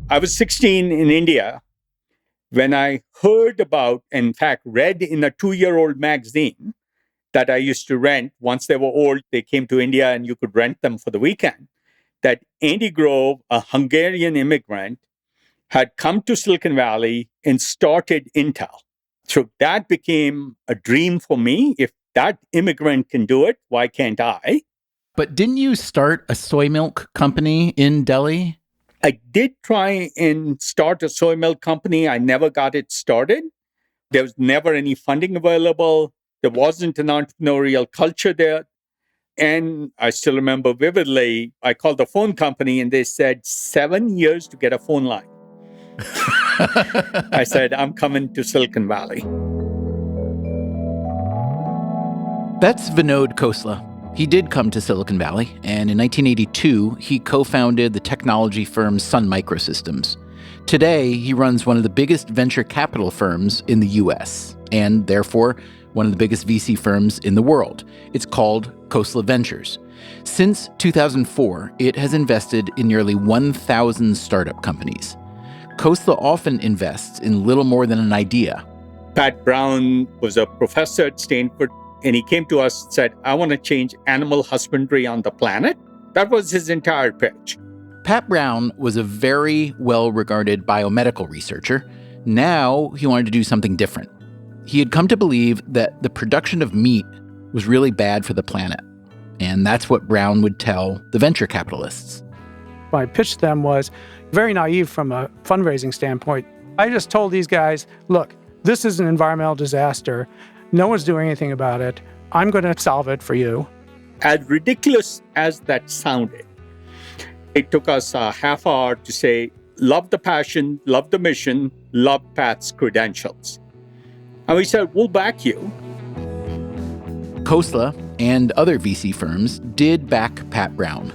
I was 16 in India when I heard about, in fact, read in a 2-year-old magazine that I used to rent. Once they were old, they came to India and you could rent them for the weekend. That Andy Grove, a Hungarian immigrant, had come to Silicon Valley and started Intel. So that became a dream for me. If that immigrant can do it, why can't I? But didn't you start a soy milk company in Delhi? I did try and start a soy milk company. I never got it started. There was never any funding available. There wasn't an entrepreneurial culture there. And I still remember vividly, I called the phone company and they said 7 years to get a phone line. I said, I'm coming to Silicon Valley. That's Vinod Khosla. He did come to Silicon Valley, and in 1982, he co-founded the technology firm Sun Microsystems. Today, he runs one of the biggest venture capital firms in the U.S., and therefore one of the biggest VC firms in the world. It's called Khosla Ventures. Since 2004, it has invested in nearly 1,000 startup companies. Khosla often invests in little more than an idea. Pat Brown was a professor at Stanford, and he came to us and said, I want to change animal husbandry on the planet. That was his entire pitch. Pat Brown was a very well-regarded biomedical researcher. Now he wanted to do something different. He had come to believe that the production of meat was really bad for the planet. And that's what Brown would tell the venture capitalists. My pitch to them was very naive from a fundraising standpoint. I just told these guys, look, this is an environmental disaster. No one's doing anything about it. I'm going to solve it for you. As ridiculous as that sounded, it took us a half hour to say, love the passion, love the mission, love Pat's credentials. And we said, we'll back you. Khosla and other VC firms did back Pat Brown.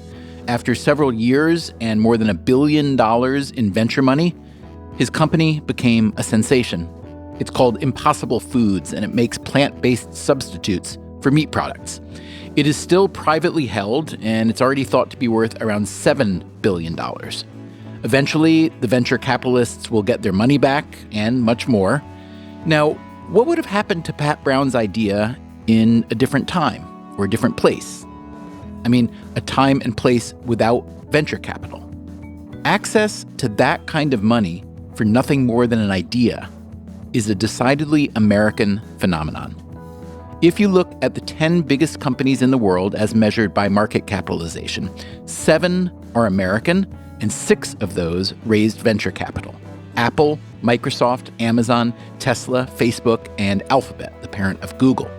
After several years and more than $1 billion in venture money, his company became a sensation. It's called Impossible Foods, and it makes plant-based substitutes for meat products. It is still privately held, and it's already thought to be worth around $7 billion. Eventually, the venture capitalists will get their money back and much more. Now, what would have happened to Pat Brown's idea in a different time or a different place? I mean, a time and place without venture capital. Access to that kind of money for nothing more than an idea is a decidedly American phenomenon. If you look at the 10 biggest companies in the world as measured by market capitalization, 7 are American and 6 of those raised venture capital. Apple, Microsoft, Amazon, Tesla, Facebook, and Alphabet, the parent of Google.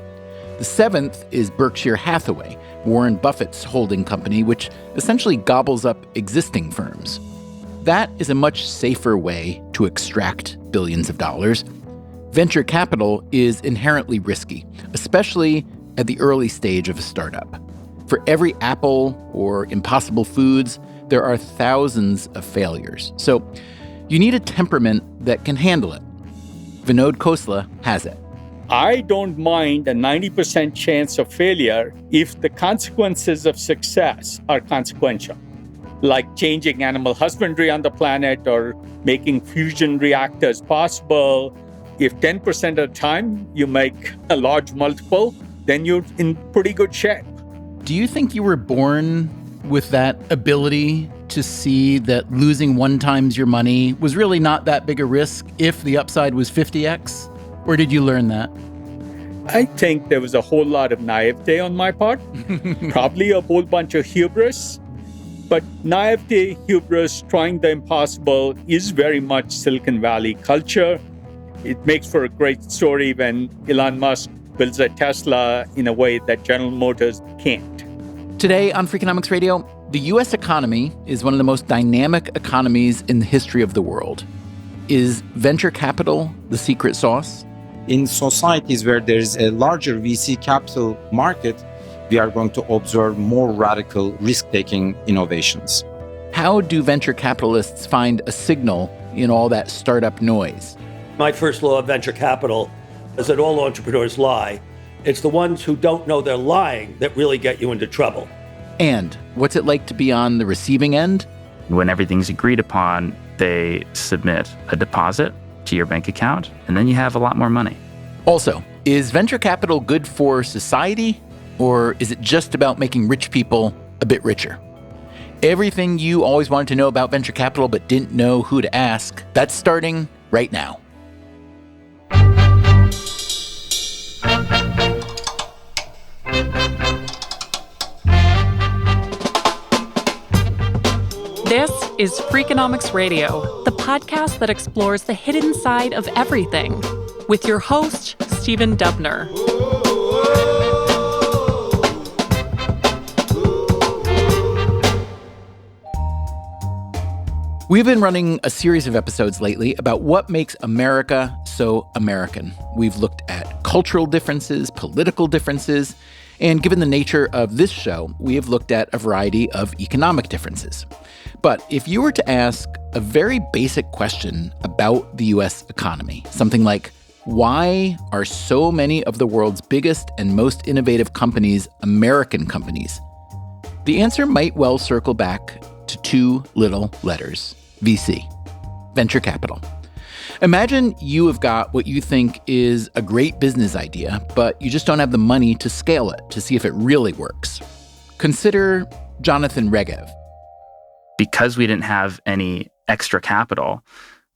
The 7th is Berkshire Hathaway, Warren Buffett's holding company, which essentially gobbles up existing firms. That is a much safer way to extract billions of dollars. Venture capital is inherently risky, especially at the early stage of a startup. For every Apple or Impossible Foods, there are thousands of failures. So you need a temperament that can handle it. Vinod Khosla has it. I don't mind a 90% chance of failure if the consequences of success are consequential, like changing animal husbandry on the planet or making fusion reactors possible. If 10% of the time you make a large multiple, then you're in pretty good shape. Do you think you were born with that ability to see that losing 1 times your money was really not that big a risk if the upside was 50x? Or did you learn that? I think there was a whole lot of naivete on my part, probably a whole bunch of hubris. But naivete, hubris, trying the impossible is very much Silicon Valley culture. It makes for a great story when Elon Musk builds a Tesla in a way that General Motors can't. Today on Freakonomics Radio, the U.S. economy is one of the most dynamic economies in the history of the world. Is venture capital the secret sauce? In societies where there is a larger VC capital market, we are going to observe more radical risk-taking innovations. How do venture capitalists find a signal in all that startup noise? My first law of venture capital is that all entrepreneurs lie. It's the ones who don't know they're lying that really get you into trouble. And what's it like to be on the receiving end? When everything's agreed upon, They submit a deposit to your bank account, and then you have a lot more money. Also, is venture capital good for society, or is it just about making rich people a bit richer? Everything you always wanted to know about venture capital but didn't know who to ask, that's starting right now. This is Freakonomics Radio, the podcast that explores the hidden side of everything, with your host, Stephen Dubner. We've been running a series of episodes lately about what makes America so American. We've looked at cultural differences, political differences, and given the nature of this show, we have looked at a variety of economic differences. But if you were to ask a very basic question about the U.S. economy, something like, why are so many of the world's biggest and most innovative companies American companies? The answer might well circle back to two little letters, VC, venture capital. Imagine you have got what you think is a great business idea, but you just don't have the money to scale it, to see if it really works. Consider Jonathan Regev. Because we didn't have any extra capital,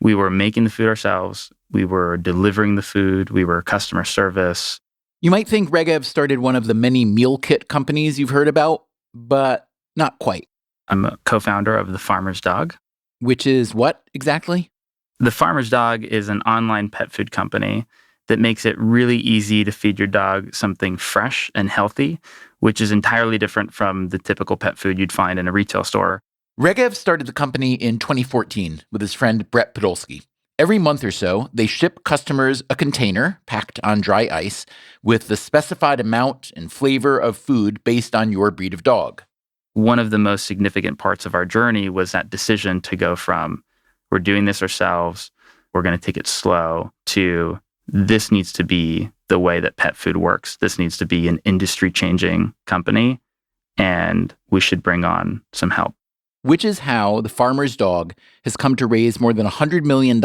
we were making the food ourselves, we were delivering the food, we were customer service. You might think Regev started one of the many meal kit companies you've heard about, but not quite. I'm a co-founder of The Farmer's Dog. Which is what exactly? The Farmer's Dog is an online pet food company that makes it really easy to feed your dog something fresh and healthy, which is entirely different from the typical pet food you'd find in a retail store. Regev started the company in 2014 with his friend Brett Podolsky. Every month or so, they ship customers a container packed on dry ice with the specified amount and flavor of food based on your breed of dog. One of the most significant parts of our journey was that decision to go from, we're doing this ourselves, we're going to take it slow, to this needs to be the way that pet food works. This needs to be an industry-changing company, and we should bring on some help. Which is how The Farmer's Dog has come to raise more than $100 million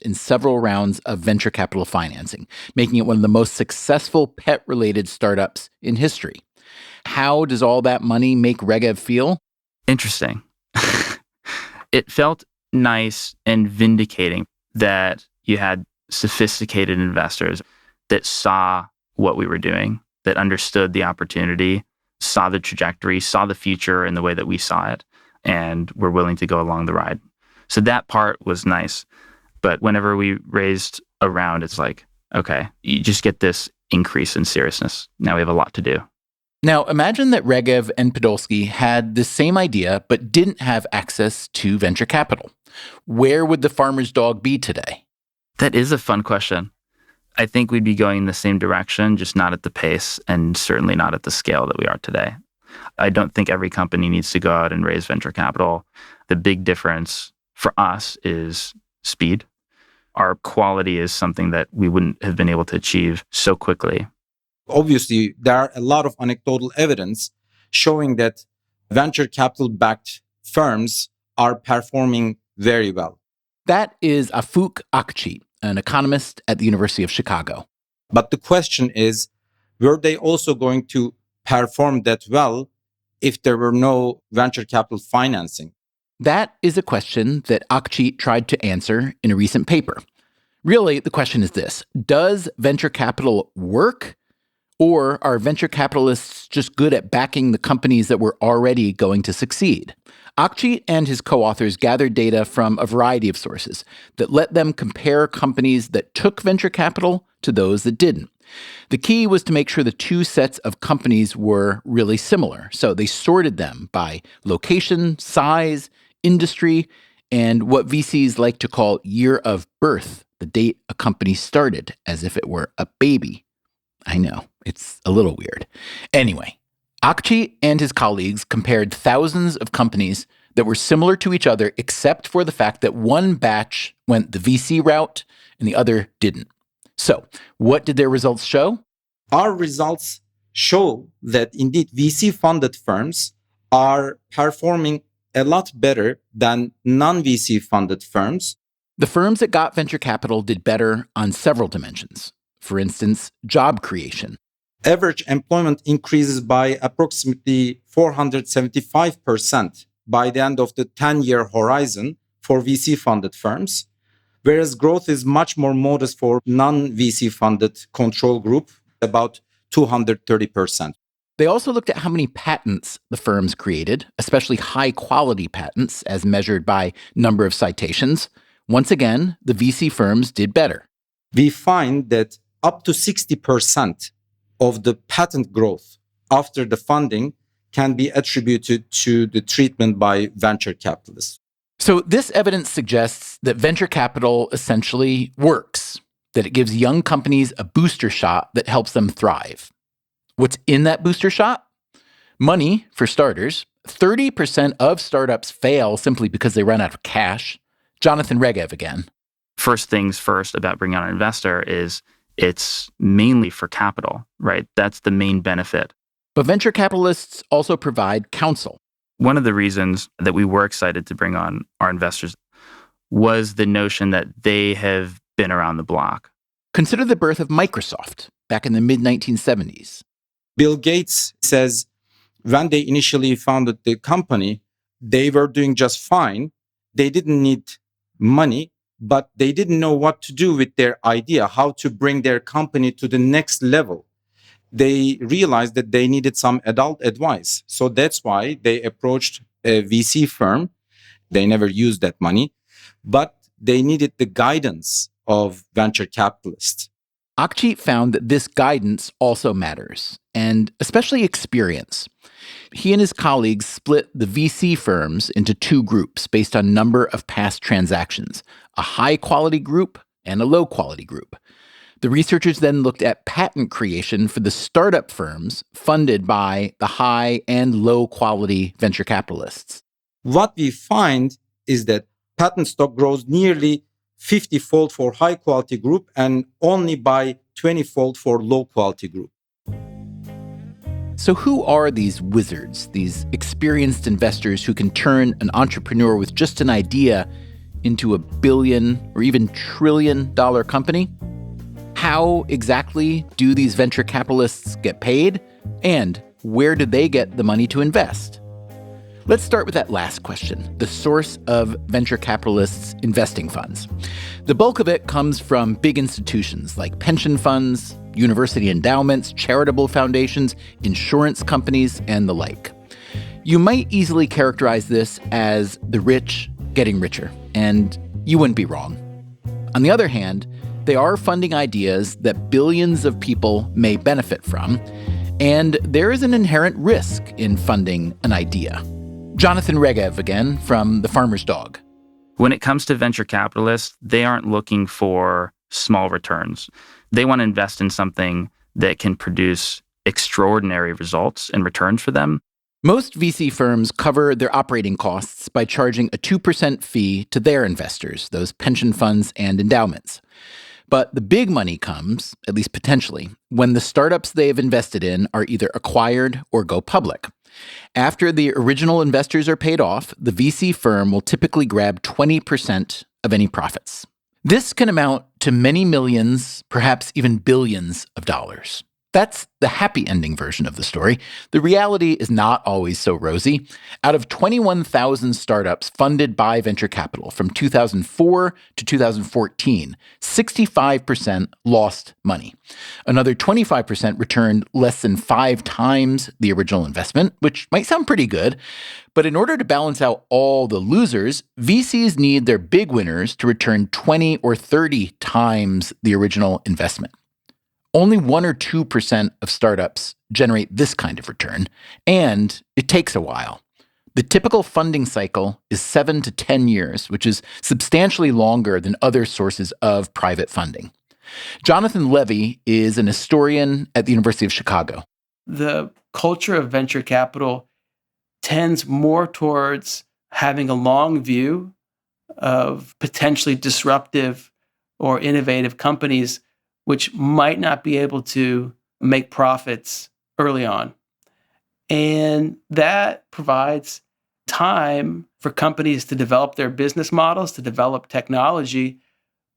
in several rounds of venture capital financing, making it one of the most successful pet-related startups in history. How does all that money make Regev feel? Interesting. It felt nice and vindicating that you had sophisticated investors that saw what we were doing, that understood the opportunity, saw the trajectory, saw the future in the way that we saw it, and were willing to go along the ride. So that part was nice. But whenever we raised a round, it's like, okay, you just get this increase in seriousness. Now we have a lot to do. Now, imagine that Regev and Podolsky had the same idea, but didn't have access to venture capital. Where would The Farmer's Dog be today? That is a fun question. I think we'd be going in the same direction, just not at the pace and certainly not at the scale that we are today. I don't think every company needs to go out and raise venture capital. The big difference for us is speed. Our quality is something that we wouldn't have been able to achieve so quickly. Obviously, there are a lot of anecdotal evidence showing that venture capital-backed firms are performing very well. That is Afuk Akçi, an economist at the University of Chicago. But the question is, were they also going to perform that well if there were no venture capital financing? That is a question that Akçi tried to answer in a recent paper. Really, the question is this: does venture capital work? Or are venture capitalists just good at backing the companies that were already going to succeed? Akçi and his co-authors gathered data from a variety of sources that let them compare companies that took venture capital to those that didn't. The key was to make sure the two sets of companies were really similar. So they sorted them by location, size, industry, and what VCs like to call year of birth, the date a company started, as if it were a baby. I know, it's a little weird. Anyway, Akçi and his colleagues compared thousands of companies that were similar to each other except for the fact that one batch went the VC route and the other didn't. So, what did their results show? Our results show that indeed VC-funded firms are performing a lot better than non-VC funded firms. The firms that got venture capital did better on several dimensions. For instance, job creation. Average employment increases by approximately 475% by the end of the 10-year horizon for VC-funded firms, whereas growth is much more modest for non-VC-funded control group, about 230%. They also looked at how many patents the firms created, especially high-quality patents as measured by number of citations. Once again, the VC firms did better. We find that up to 60% of the patent growth after the funding can be attributed to the treatment by venture capitalists. So this evidence suggests that venture capital essentially works, that it gives young companies a booster shot that helps them thrive. What's in that booster shot? Money, for starters. 30% of startups fail simply because they run out of cash. Jonathan Regev again. First things first about bringing on an investor is it's mainly for capital, right? That's the main benefit. But venture capitalists also provide counsel. One of the reasons that we were excited to bring on our investors was the notion that they have been around the block. Consider the birth of Microsoft back in the mid-1970s. Bill Gates says when they initially founded the company, they were doing just fine. They didn't need money, but they didn't know what to do with their idea, how to bring their company to the next level. They realized that they needed some adult advice. So that's why they approached a VC firm. They never used that money, but they needed the guidance of venture capitalists. Akçi found that this guidance also matters, and especially experience. He and his colleagues split the VC firms into two groups based on number of past transactions, a high-quality group and a low-quality group. The researchers then looked at patent creation for the startup firms funded by the high and low-quality venture capitalists. What we find is that patent stock grows nearly 50-fold for high-quality group and only by 20-fold for low-quality group. So who are these wizards, these experienced investors who can turn an entrepreneur with just an idea into a billion or even trillion-dollar company? How exactly do these venture capitalists get paid? And where do they get the money to invest? Let's start with that last question, the source of venture capitalists' investing funds. The bulk of it comes from big institutions like pension funds, university endowments, charitable foundations, insurance companies, and the like. You might easily characterize this as the rich getting richer, and you wouldn't be wrong. On the other hand, they are funding ideas that billions of people may benefit from, and there is an inherent risk in funding an idea. Jonathan Regev again from The Farmer's Dog. When it comes to venture capitalists, they aren't looking for small returns. They want to invest in something that can produce extraordinary results and returns for them. Most VC firms cover their operating costs by charging a 2% fee to their investors, those pension funds and endowments. But the big money comes, at least potentially, when the startups they have invested in are either acquired or go public. After the original investors are paid off, the VC firm will typically grab 20% of any profits. This can amount to many millions, perhaps even billions of dollars. That's the happy ending version of the story. The reality is not always so rosy. Out of 21,000 startups funded by venture capital from 2004 to 2014, 65% lost money. Another 25% returned less than 5 times the original investment, which might sound pretty good. But in order to balance out all the losers, VCs need their big winners to return 20 or 30 times the original investment. Only 1 or 2% of startups generate this kind of return, and it takes a while. The typical funding cycle is 7 to 10 years, which is substantially longer than other sources of private funding. Jonathan Levy is an historian at the University of Chicago. The culture of venture capital tends more towards having a long view of potentially disruptive or innovative companies which might not be able to make profits early on. And that provides time for companies to develop their business models, to develop technology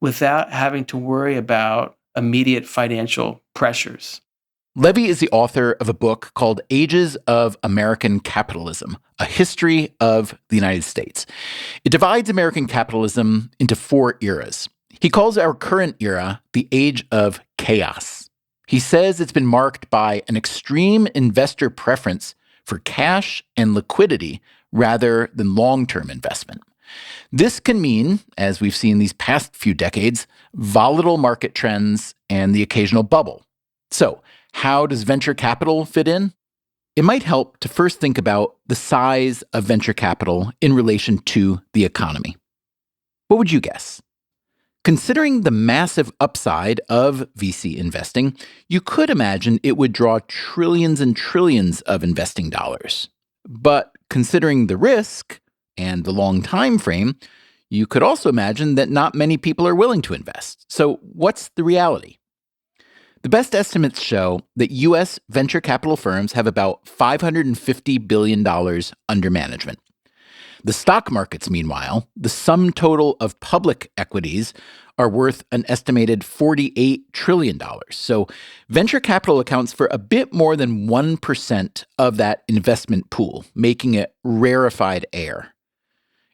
without having to worry about immediate financial pressures. Levy is the author of a book called Ages of American Capitalism, A History of the United States. It divides American capitalism into 4 eras. He calls our current era the age of chaos. He says it's been marked by an extreme investor preference for cash and liquidity rather than long-term investment. This can mean, as we've seen these past few decades, volatile market trends and the occasional bubble. So, how does venture capital fit in? It might help to first think about the size of venture capital in relation to the economy. What would you guess? Considering the massive upside of VC investing, you could imagine it would draw trillions and trillions of investing dollars. But considering the risk and the long time frame, you could also imagine that not many people are willing to invest. So what's the reality? The best estimates show that U.S. venture capital firms have about $550 billion under management. The stock markets, meanwhile, the sum total of public equities are worth an estimated $48 trillion. So venture capital accounts for a bit more than 1% of that investment pool, making it rarefied air.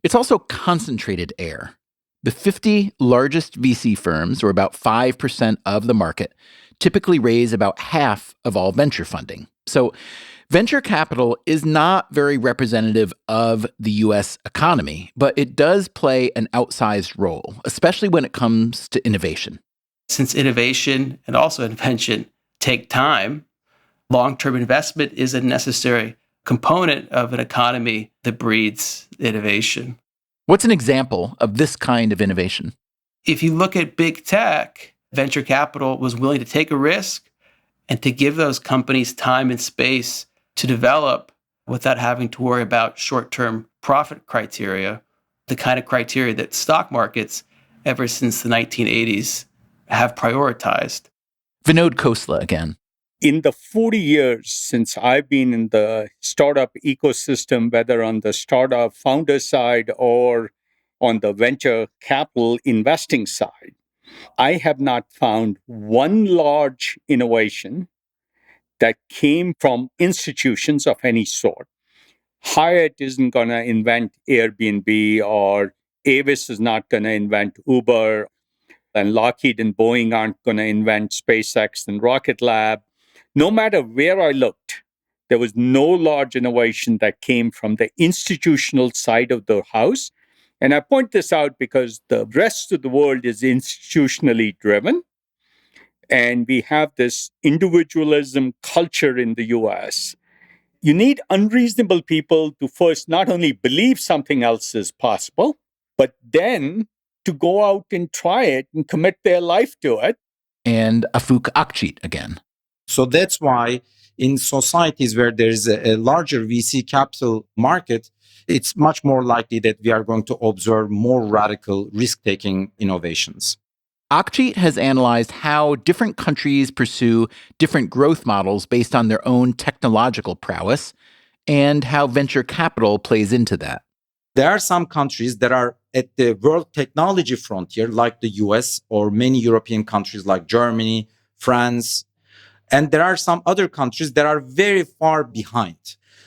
It's also concentrated air. The 50 largest VC firms, or about 5% of the market, typically raise about half of all venture funding. So venture capital is not very representative of the U.S. economy, but it does play an outsized role, especially when it comes to innovation. Since innovation and also invention take time, long-term investment is a necessary component of an economy that breeds innovation. What's an example of this kind of innovation? If you look at big tech, venture capital was willing to take a risk and to give those companies time and space to develop without having to worry about short-term profit criteria, the kind of criteria that stock markets, ever since the 1980s, have prioritized. Vinod Khosla again. In the 40 years since I've been in the startup ecosystem, whether on the startup founder side or on the venture capital investing side, I have not found one large innovation that came from institutions of any sort. Hyatt isn't going to invent Airbnb, or Avis is not going to invent Uber, and Lockheed and Boeing aren't going to invent SpaceX and Rocket Lab. No matter where I looked, there was no large innovation that came from the institutional side of the house. And I point this out because the rest of the world is institutionally driven. And we have this individualism culture in the US. You need unreasonable people to first not only believe something else is possible, but then to go out and try it and commit their life to it. And Afuk Akçit again. So that's why in societies where there is a larger VC capital market, it's much more likely that we are going to observe more radical risk-taking innovations. Akçit has analyzed how different countries pursue different growth models based on their own technological prowess and how venture capital plays into that. There are some countries that are at the world technology frontier, like the US or many European countries like Germany, France. And there are some other countries that are very far behind.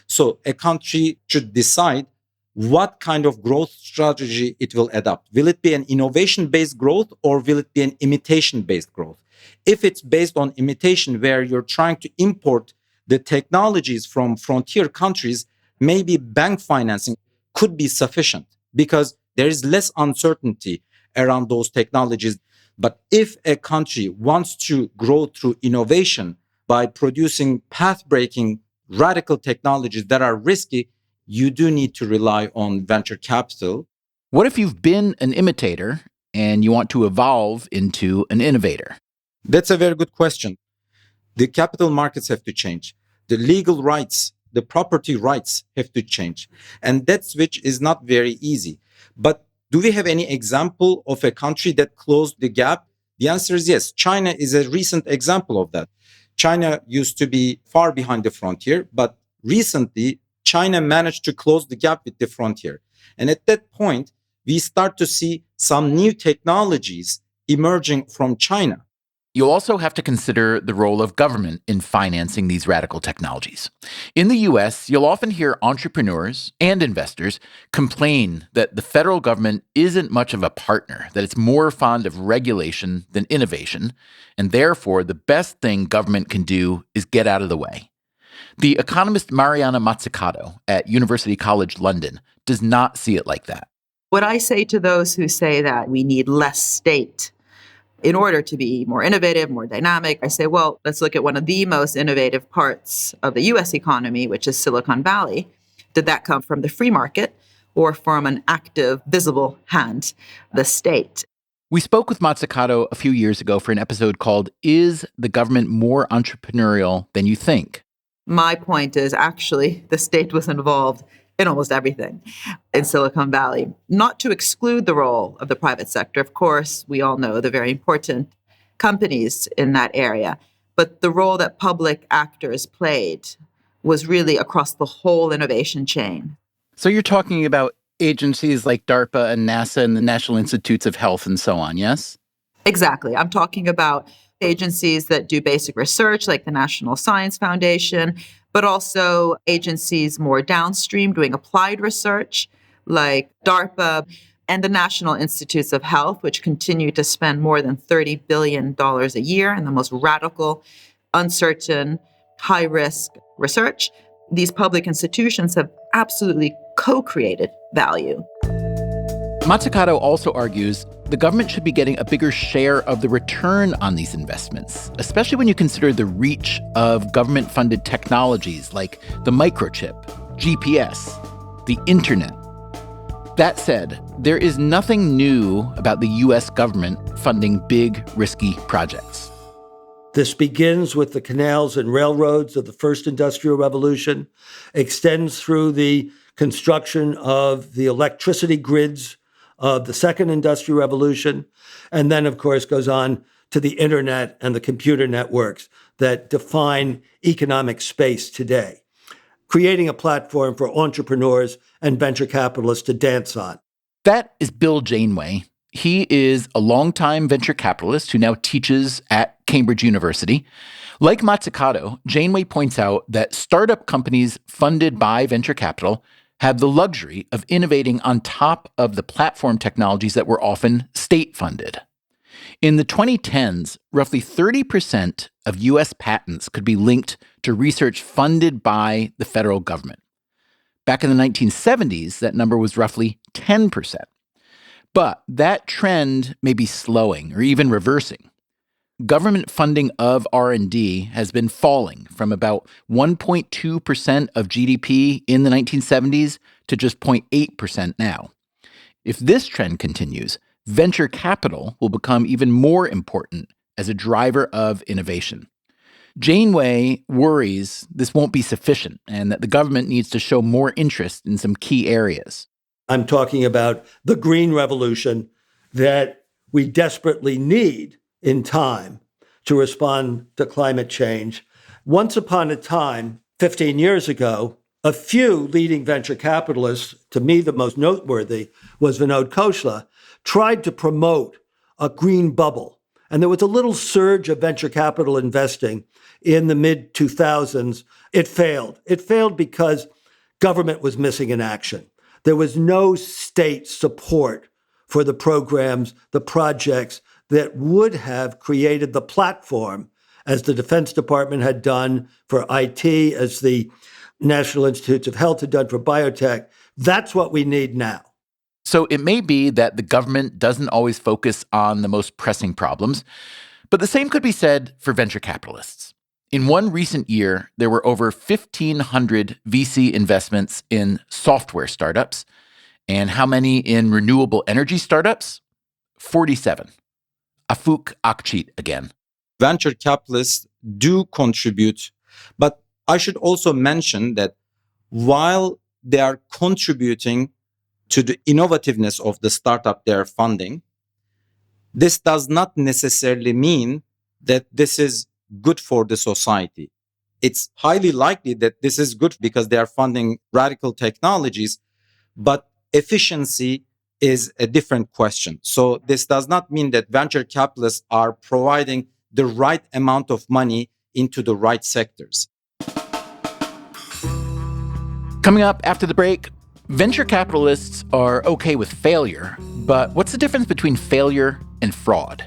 So a country should decide what kind of growth strategy it will adopt. Will it be an innovation-based growth or will it be an imitation-based growth? If it's based on imitation, where you're trying to import the technologies from frontier countries, maybe bank financing could be sufficient because there is less uncertainty around those technologies. But if a country wants to grow through innovation by producing path-breaking radical technologies that are risky, you do need to rely on venture capital. What if you've been an imitator and you want to evolve into an innovator? That's a very good question. The capital markets have to change. The legal rights, the property rights have to change. And that switch is not very easy. But do we have any example of a country that closed the gap? The answer is yes. China is a recent example of that. China used to be far behind the frontier, but recently China managed to close the gap with the frontier. And at that point, we start to see some new technologies emerging from China. You'll also have to consider the role of government in financing these radical technologies. In the US, you'll often hear entrepreneurs and investors complain that the federal government isn't much of a partner, that it's more fond of regulation than innovation, and therefore the best thing government can do is get out of the way. The economist Mariana Mazzucato at University College London does not see it like that. What I say to those who say that we need less state in order to be more innovative, more dynamic, I say, well, let's look at one of the most innovative parts of the US economy, which is Silicon Valley. Did that come from the free market or from an active, visible hand, the state? We spoke with Mazzucato a few years ago for an episode called Is the Government More Entrepreneurial Than You Think? My point is actually the state was involved in almost everything in Silicon Valley. Not to exclude the role of the private sector. Of course, we all know the very important companies in that area. But the role that public actors played was really across the whole innovation chain. So you're talking about agencies like DARPA and NASA and the National Institutes of Health and so on, yes? Exactly. I'm talking about agencies that do basic research like the National Science Foundation, but also agencies more downstream doing applied research like DARPA and the National Institutes of Health, which continue to spend more than $30 billion a year in the most radical, uncertain, high-risk research. These public institutions have absolutely co-created value. Mazzucato also argues the government should be getting a bigger share of the return on these investments, especially when you consider the reach of government-funded technologies like the microchip, GPS, the internet. That said, there is nothing new about the U.S. government funding big, risky projects. This begins with the canals and railroads of the first industrial revolution, extends through the construction of the electricity grids of the second industrial revolution, and then, of course, goes on to the internet and the computer networks that define economic space today, creating a platform for entrepreneurs and venture capitalists to dance on. That is Bill Janeway. He is a longtime venture capitalist who now teaches at Cambridge University. Like Mazzucato, Janeway points out that startup companies funded by venture capital have the luxury of innovating on top of the platform technologies that were often state-funded. In the 2010s, roughly 30% of U.S. patents could be linked to research funded by the federal government. Back in the 1970s, that number was roughly 10%. But that trend may be slowing or even reversing. Government funding of R&D has been falling from about 1.2% of GDP in the 1970s to just 0.8% now. If this trend continues, venture capital will become even more important as a driver of innovation. Janeway worries this won't be sufficient and that the government needs to show more interest in some key areas. I'm talking about the green revolution that we desperately need in time to respond to climate change. Once upon a time, 15 years ago, a few leading venture capitalists, to me the most noteworthy was Vinod Khosla, tried to promote a green bubble. And there was a little surge of venture capital investing in the mid-2000s. It failed. It failed because government was missing in action. There was no state support for the programs, the projects that would have created the platform, as the Defense Department had done for IT, as the National Institutes of Health had done for biotech. That's what we need now. So it may be that the government doesn't always focus on the most pressing problems, but the same could be said for venture capitalists. In one recent year, there were over 1,500 VC investments in software startups. And how many in renewable energy startups? 47. Afuk Akçit again. Venture capitalists do contribute, but I should also mention that while they are contributing to the innovativeness of the startup they are funding, this does not necessarily mean that this is good for the society. It's highly likely that this is good because they are funding radical technologies, but efficiency is a different question. So this does not mean that venture capitalists are providing the right amount of money into the right sectors. Coming up after the break, venture capitalists are okay with failure, but what's the difference between failure and fraud?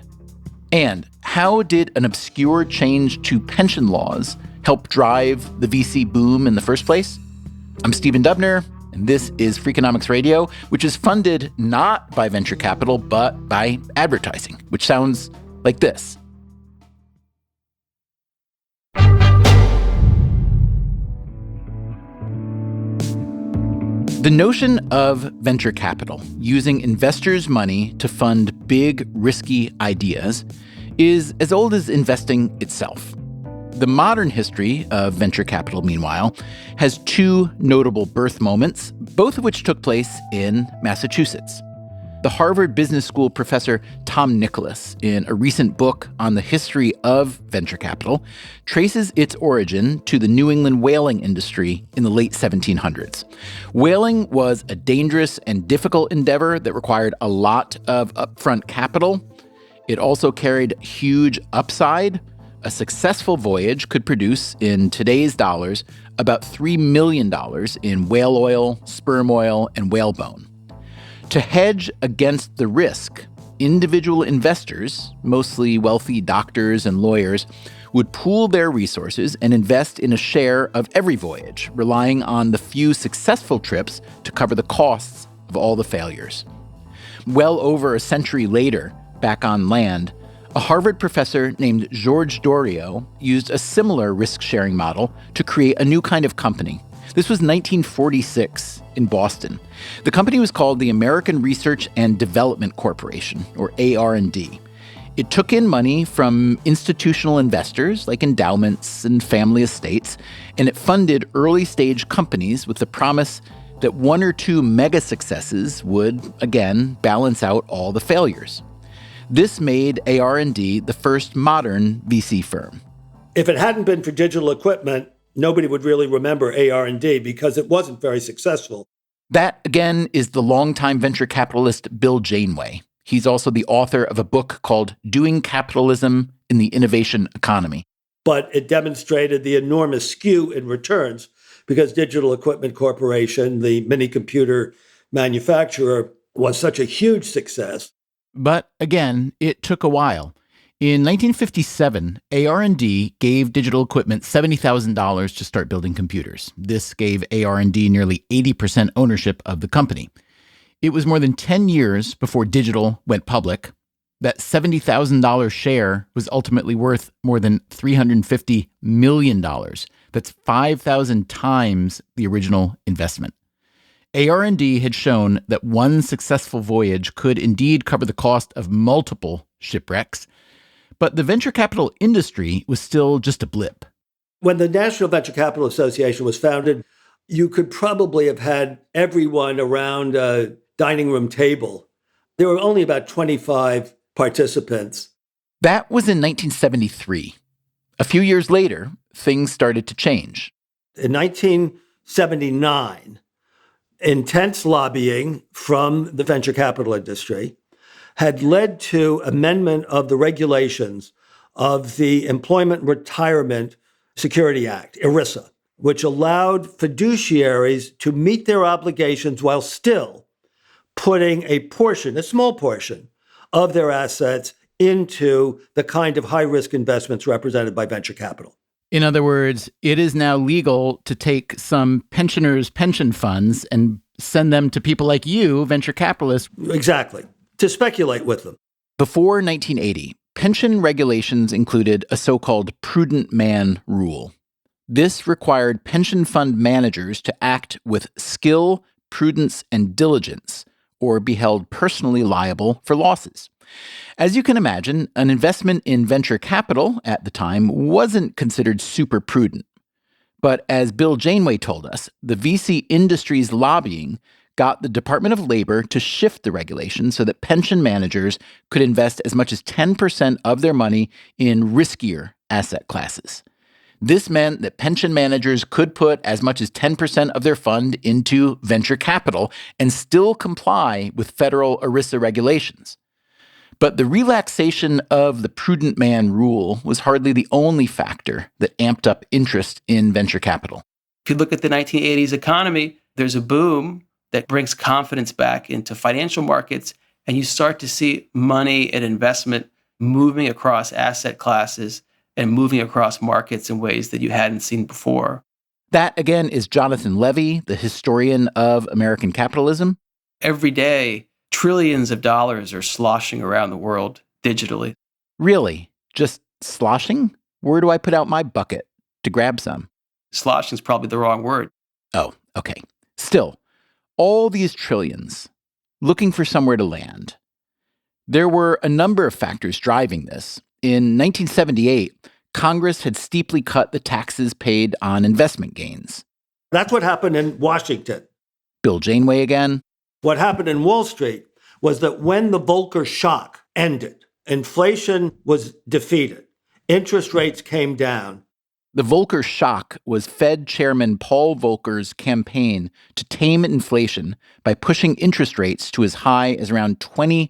And how did an obscure change to pension laws help drive the VC boom in the first place? I'm Stephen Dubner, and this is Freakonomics Radio, which is funded not by venture capital, but by advertising, which sounds like this. The notion of venture capital, using investors' money to fund big, risky ideas, is as old as investing itself. The modern history of venture capital, meanwhile, has two notable birth moments, both of which took place in Massachusetts. The Harvard Business School professor Tom Nicholas, in a recent book on the history of venture capital, traces its origin to the New England whaling industry in the late 1700s. Whaling was a dangerous and difficult endeavor that required a lot of upfront capital. It also carried huge upside. A successful voyage could produce, in today's dollars, about $3 million in whale oil, sperm oil, and whalebone. To hedge against the risk, individual investors, mostly wealthy doctors and lawyers, would pool their resources and invest in a share of every voyage, relying on the few successful trips to cover the costs of all the failures. Well over a century later, back on land, a Harvard professor named George Doriot used a similar risk-sharing model to create a new kind of company. This was 1946 in Boston. The company was called the American Research and Development Corporation, or AR&D. It took in money from institutional investors like endowments and family estates, and it funded early-stage companies with the promise that one or two mega successes would, again, balance out all the failures. This made AR&D the first modern VC firm. If it hadn't been for digital equipment, nobody would really remember AR&D because it wasn't very successful. That, again, is the longtime venture capitalist Bill Janeway. He's also the author of a book called Doing Capitalism in the Innovation Economy. But it demonstrated the enormous skew in returns because Digital Equipment Corporation, the mini computer manufacturer, was such a huge success. But again, it took a while. In 1957, AR&D gave Digital Equipment $70,000 to start building computers. This gave AR&D nearly 80% ownership of the company. It was more than 10 years before Digital went public. That $70,000 share was ultimately worth more than $350 million. That's 5,000 times the original investment. AR&D had shown that one successful voyage could indeed cover the cost of multiple shipwrecks. But the venture capital industry was still just a blip. When the National Venture Capital Association was founded, you could probably have had everyone around a dining room table. There were only about 25 participants. That was in 1973. A few years later, things started to change. In 1979, intense lobbying from the venture capital industry had led to amendment of the regulations of the Employment Retirement Security Act, ERISA, which allowed fiduciaries to meet their obligations while still putting a portion, a small portion, of their assets into the kind of high-risk investments represented by venture capital. In other words, it is now legal to take some pensioners' pension funds and send them to people like you, venture capitalists. Exactly. To speculate with them. Before 1980, pension regulations included a so-called prudent man rule. This required pension fund managers to act with skill, prudence, and diligence, or be held personally liable for losses. As you can imagine, an investment in venture capital at the time wasn't considered super prudent. But as Bill Janeway told us, the VC industry's lobbying got the Department of Labor to shift the regulation so that pension managers could invest as much as 10% of their money in riskier asset classes. This meant that pension managers could put as much as 10% of their fund into venture capital and still comply with federal ERISA regulations. But the relaxation of the prudent man rule was hardly the only factor that amped up interest in venture capital. If you look at the 1980s economy, there's a boom that brings confidence back into financial markets, and you start to see money and investment moving across asset classes and moving across markets in ways that you hadn't seen before. That, again, is Jonathan Levy, the historian of American capitalism. Every day, trillions of dollars are sloshing around the world digitally. Really? Just sloshing? Where do I put out my bucket to grab some? Sloshing is probably the wrong word. Oh, okay. Still, all these trillions looking for somewhere to land. There were a number of factors driving this. In 1978, Congress had steeply cut the taxes paid on investment gains. That's what happened in Washington. Bill Janeway again. What happened in Wall Street was that when the Volcker shock ended, inflation was defeated, interest rates came down. The Volcker shock was Fed Chairman Paul Volcker's campaign to tame inflation by pushing interest rates to as high as around 20%.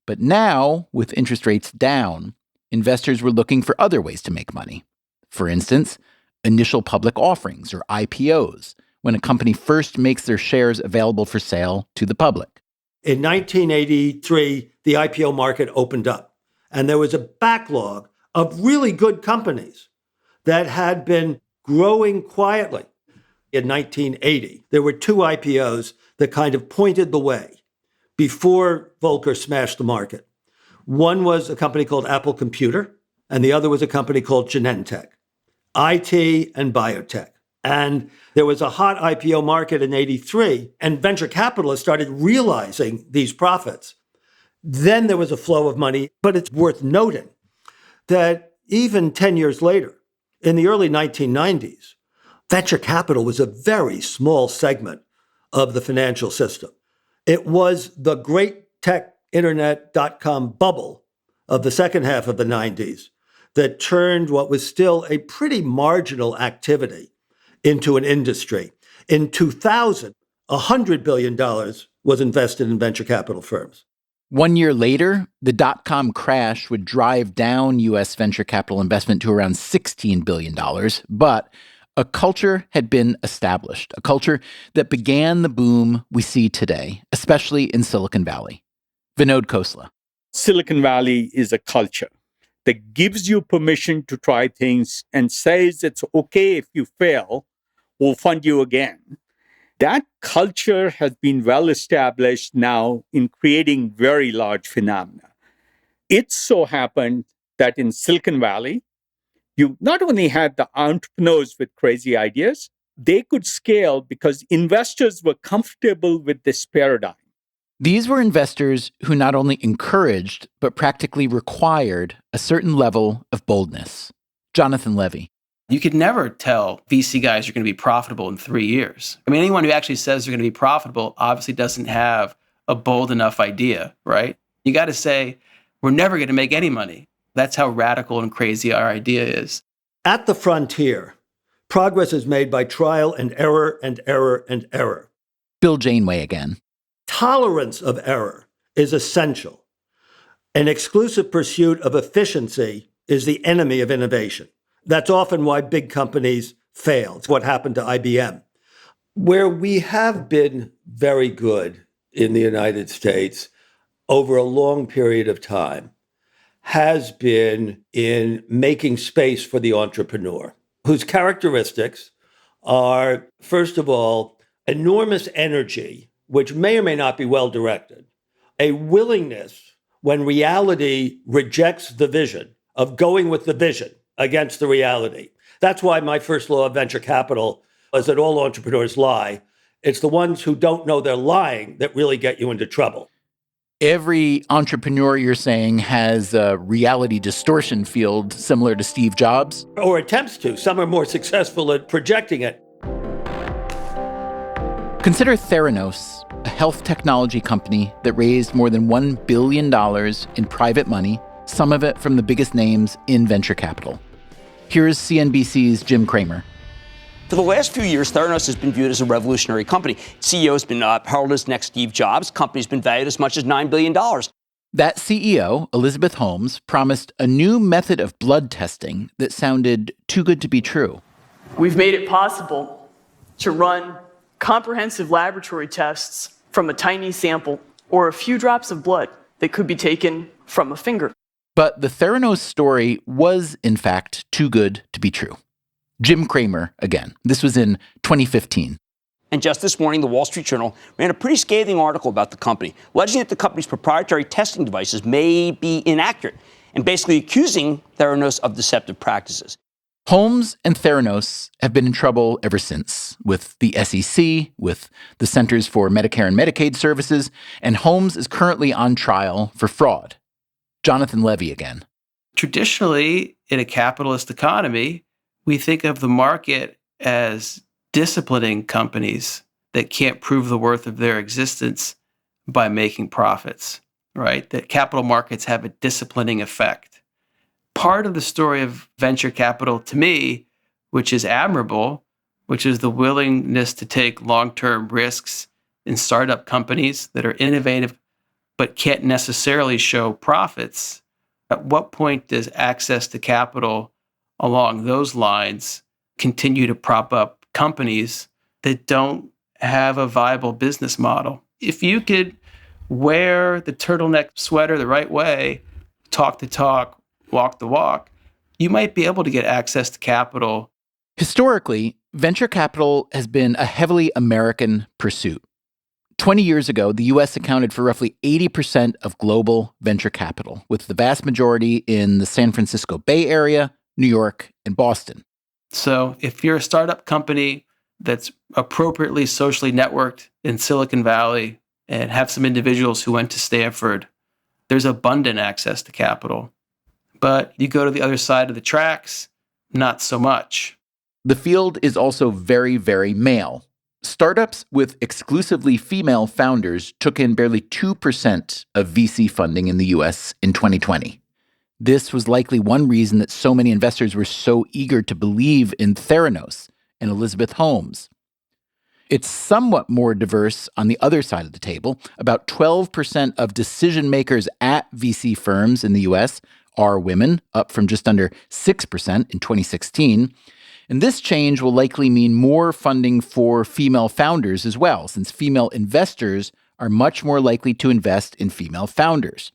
But now, with interest rates down, investors were looking for other ways to make money. For instance, initial public offerings, or IPOs, when a company first makes their shares available for sale to the public. In 1983, the IPO market opened up, and there was a backlog of really good companies that had been growing quietly. In 1980, there were two IPOs that kind of pointed the way before Volcker smashed the market. One was a company called Apple Computer, and the other was a company called Genentech, IT and biotech. And there was a hot IPO market in 83, and venture capitalists started realizing these profits. Then there was a flow of money, but it's worth noting that even 10 years later, in the early 1990s, venture capital was a very small segment of the financial system. It was the great tech internet.com bubble of the second half of the 90s that turned what was still a pretty marginal activity into an industry. In 2000, $100 billion was invested in venture capital firms. 1 year later, the dot-com crash would drive down U.S. venture capital investment to around $16 billion, but a culture had been established, a culture that began the boom we see today, especially in Silicon Valley. Vinod Khosla. Silicon Valley is a culture that gives you permission to try things and says it's okay if you fail, we'll fund you again. That culture has been well established now in creating very large phenomena. It so happened that in Silicon Valley, you not only had the entrepreneurs with crazy ideas, they could scale because investors were comfortable with this paradigm. These were investors who not only encouraged, but practically required a certain level of boldness. Jonathan Levy. You could never tell VC guys you're going to be profitable in 3 years. I mean, anyone who actually says they're going to be profitable obviously doesn't have a bold enough idea, right? You got to say, we're never going to make any money. That's how radical and crazy our idea is. At the frontier, progress is made by trial and error and error and error. Bill Janeway again. Tolerance of error is essential. An exclusive pursuit of efficiency is the enemy of innovation. That's often why big companies fail. It's what happened to IBM. Where we have been very good in the United States over a long period of time has been in making space for the entrepreneur, whose characteristics are, first of all, enormous energy, which may or may not be well directed, a willingness when reality rejects the vision of going with the vision against the reality. That's why my first law of venture capital is that all entrepreneurs lie. It's the ones who don't know they're lying that really get you into trouble. Every entrepreneur, you're saying, has a reality distortion field similar to Steve Jobs? Or attempts to. Some are more successful at projecting it. Consider Theranos, a health technology company that raised more than $1 billion in private money, some of it from the biggest names in venture capital. Here's CNBC's Jim Cramer. For the last few years, Theranos has been viewed as a revolutionary company. CEO has been heralded as next Steve Jobs. Company's been valued as much as $9 billion. That CEO, Elizabeth Holmes, promised a new method of blood testing that sounded too good to be true. We've made it possible to run comprehensive laboratory tests from a tiny sample or a few drops of blood that could be taken from a finger. But the Theranos story was, in fact, too good to be true. Jim Cramer again. This was in 2015. And just this morning, the Wall Street Journal ran a pretty scathing article about the company, alleging that the company's proprietary testing devices may be inaccurate and basically accusing Theranos of deceptive practices. Holmes and Theranos have been in trouble ever since, with the SEC, with the Centers for Medicare and Medicaid Services, and Holmes is currently on trial for fraud. Jonathan Levy again. Traditionally, in a capitalist economy, we think of the market as disciplining companies that can't prove the worth of their existence by making profits, right? That capital markets have a disciplining effect. Part of the story of venture capital, to me, which is admirable, which is the willingness to take long-term risks in startup companies that are innovative but can't necessarily show profits. At what point does access to capital along those lines continue to prop up companies that don't have a viable business model? If you could wear the turtleneck sweater the right way, talk the talk, walk the walk, you might be able to get access to capital. Historically, venture capital has been a heavily American pursuit. 20 years ago, the U.S. accounted for roughly 80% of global venture capital, with the vast majority in the San Francisco Bay Area, New York, and Boston. So if you're a startup company that's appropriately socially networked in Silicon Valley and have some individuals who went to Stanford, there's abundant access to capital. But you go to the other side of the tracks, not so much. The field is also very, very male. Startups with exclusively female founders took in barely 2% of VC funding in the U.S. in 2020. This was likely one reason that so many investors were so eager to believe in Theranos and Elizabeth Holmes. It's somewhat more diverse on the other side of the table. About 12% of decision makers at VC firms in the U.S. are women, up from just under 6% in 2016. And this change will likely mean more funding for female founders as well, since female investors are much more likely to invest in female founders.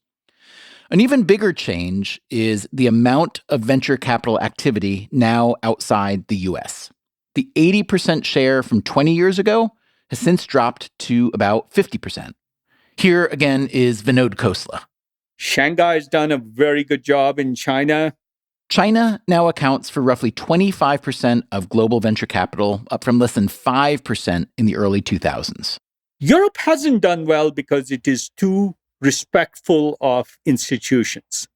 An even bigger change is the amount of venture capital activity now outside the U.S. The 80% share from 20 years ago has since dropped to about 50%. Here again is Vinod Khosla. Shanghai has done a very good job in China. China now accounts for roughly 25% of global venture capital, up from less than 5% in the early 2000s. Europe hasn't done well because it is too respectful of institutions.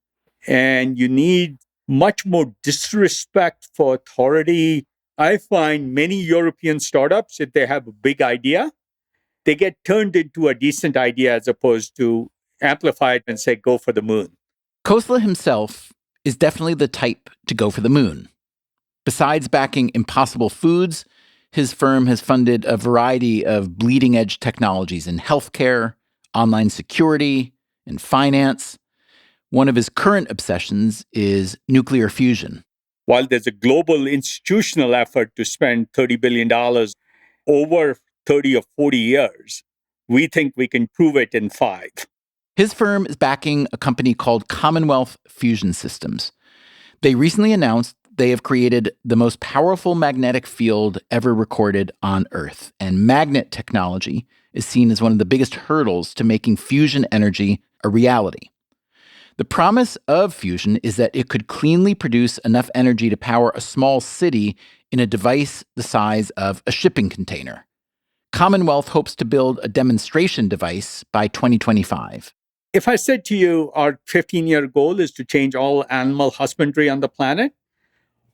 And you need much more disrespect for authority. I find many European startups, if they have a big idea, they get turned into a decent idea as opposed to amplified and say, go for the moon. Khosla himself is definitely the type to go for the moon. Besides backing Impossible Foods, his firm has funded a variety of bleeding-edge technologies in healthcare, online security, and finance. One of his current obsessions is nuclear fusion. While there's a global institutional effort to spend $30 billion over 30 or 40 years, we think we can prove it in 5. His firm is backing a company called Commonwealth Fusion Systems. They recently announced they have created the most powerful magnetic field ever recorded on Earth, and magnet technology is seen as one of the biggest hurdles to making fusion energy a reality. The promise of fusion is that it could cleanly produce enough energy to power a small city in a device the size of a shipping container. Commonwealth hopes to build a demonstration device by 2025. If I said to you, our 15-year goal is to change all animal husbandry on the planet,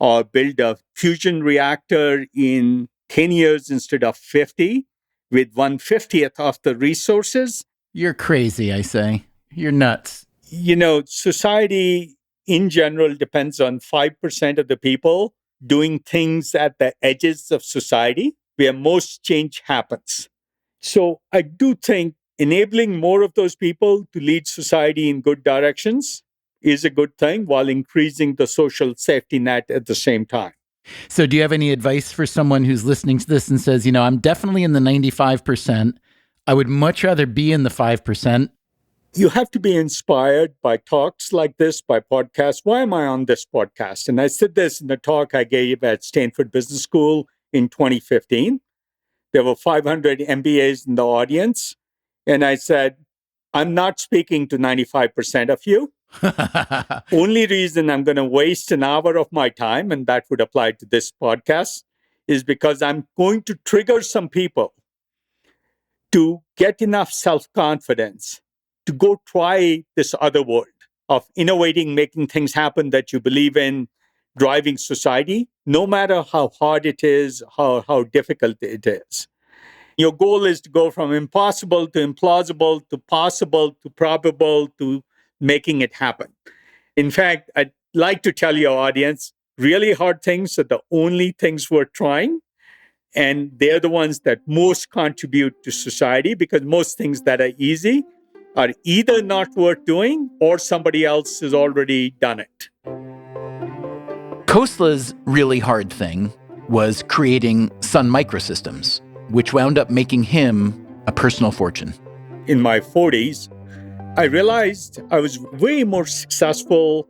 or build a fusion reactor in 10 years instead of 50, with 1/50th of the resources. You're crazy, I say. You're nuts. You know, society in general depends on 5% of the people doing things at the edges of society where most change happens. So I do think enabling more of those people to lead society in good directions is a good thing while increasing the social safety net at the same time. So do you have any advice for someone who's listening to this and says, I'm definitely in the 95%. I would much rather be in the 5%. You have to be inspired by talks like this, by podcasts. Why am I on this podcast? And I said this in a talk I gave at Stanford Business School in 2015. There were 500 MBAs in the audience. And I said, I'm not speaking to 95% of you. Only reason I'm going to waste an hour of my time, and that would apply to this podcast, is because I'm going to trigger some people to get enough self-confidence to go try this other world of innovating, making things happen that you believe in, driving society, no matter how hard it is, how difficult it is. Your goal is to go from impossible to implausible to possible to probable to making it happen. In fact, I'd like to tell your audience, really hard things are the only things worth trying. And they're the ones that most contribute to society, because most things that are easy are either not worth doing or somebody else has already done it. Khosela's really hard thing was creating Sun Microsystems, which wound up making him a personal fortune. In my 40s, I realized I was way more successful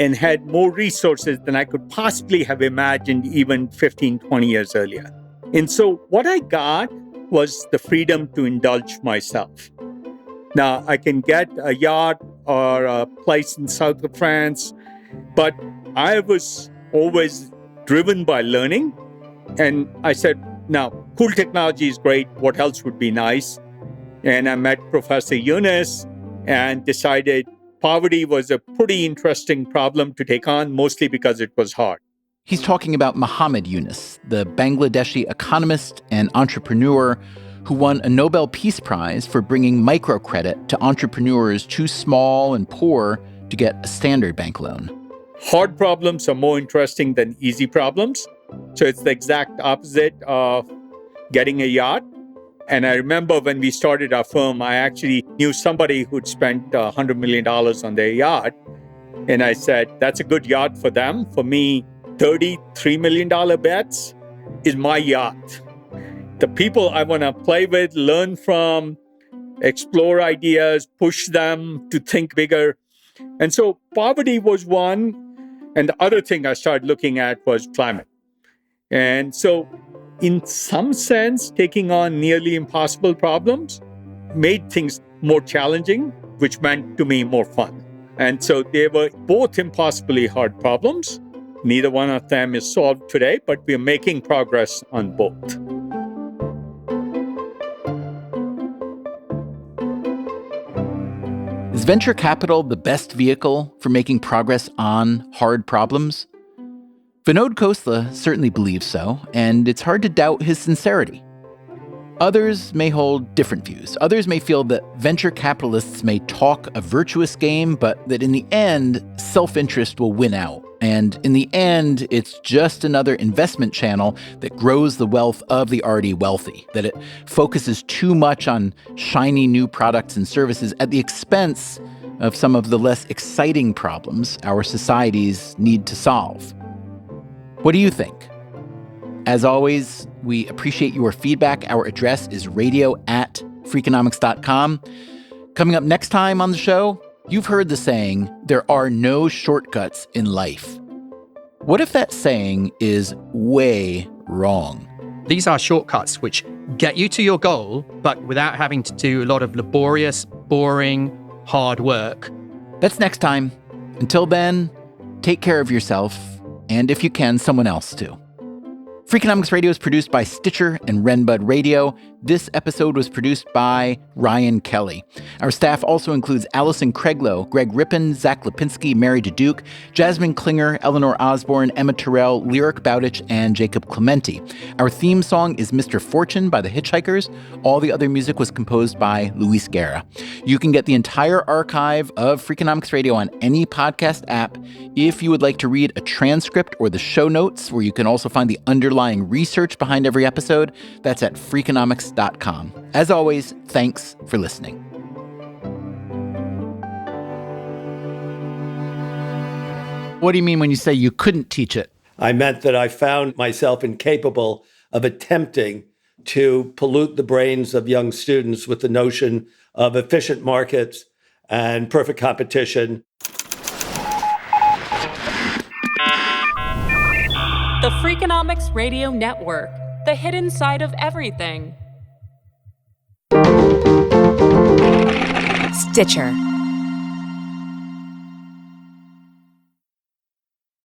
and had more resources than I could possibly have imagined even 15, 20 years earlier. And so what I got was the freedom to indulge myself. Now, I can get a yacht or a place in south of France, but I was always driven by learning. And I said, now, cool technology is great. What else would be nice? And I met Professor Yunus and decided poverty was a pretty interesting problem to take on, mostly because it was hard. He's talking about Muhammad Yunus, the Bangladeshi economist and entrepreneur who won a Nobel Peace Prize for bringing microcredit to entrepreneurs too small and poor to get a standard bank loan. Hard problems are more interesting than easy problems. So it's the exact opposite of getting a yacht. And I remember when we started our firm, I actually knew somebody who'd spent $100 million on their yacht. And I said, that's a good yacht for them. For me, $33 million bets is my yacht. The people I want to play with, learn from, explore ideas, push them to think bigger. And so poverty was one. And the other thing I started looking at was climate. And so in some sense, taking on nearly impossible problems made things more challenging, which meant to me more fun. And so they were both impossibly hard problems. Neither one of them is solved today, but we're making progress on both. Is venture capital the best vehicle for making progress on hard problems? Vinod Khosela certainly believes so, and it's hard to doubt his sincerity. Others may hold different views. Others may feel that venture capitalists may talk a virtuous game, but that in the end, self-interest will win out. And in the end, it's just another investment channel that grows the wealth of the already wealthy, that it focuses too much on shiny new products and services at the expense of some of the less exciting problems our societies need to solve. What do you think? As always, we appreciate your feedback. Our address is radio@freakonomics.com. Coming up next time on the show, you've heard the saying, there are no shortcuts in life. What if that saying is way wrong? These are shortcuts which get you to your goal, but without having to do a lot of laborious, boring, hard work. That's next time. Until then, take care of yourself, and if you can, someone else too. Freakonomics Radio is produced by Stitcher and Renbud Radio. This episode was produced by Ryan Kelly. Our staff also includes Allison Craiglow, Greg Rippin, Zach Lipinski, Mary DeDuke, Jasmine Klinger, Eleanor Osborne, Emma Terrell, Lyric Bowditch, and Jacob Clementi. Our theme song is Mr. Fortune by the Hitchhikers. All the other music was composed by Luis Guerra. You can get the entire archive of Freakonomics Radio on any podcast app. If you would like to read a transcript or the show notes, where you can also find the underlying research behind every episode, that's at Freakonomics.com. As always, thanks for listening. What do you mean when you say you couldn't teach it? I meant that I found myself incapable of attempting to pollute the brains of young students with the notion of efficient markets and perfect competition. The Freakonomics Radio Network, the hidden side of everything. Stitcher.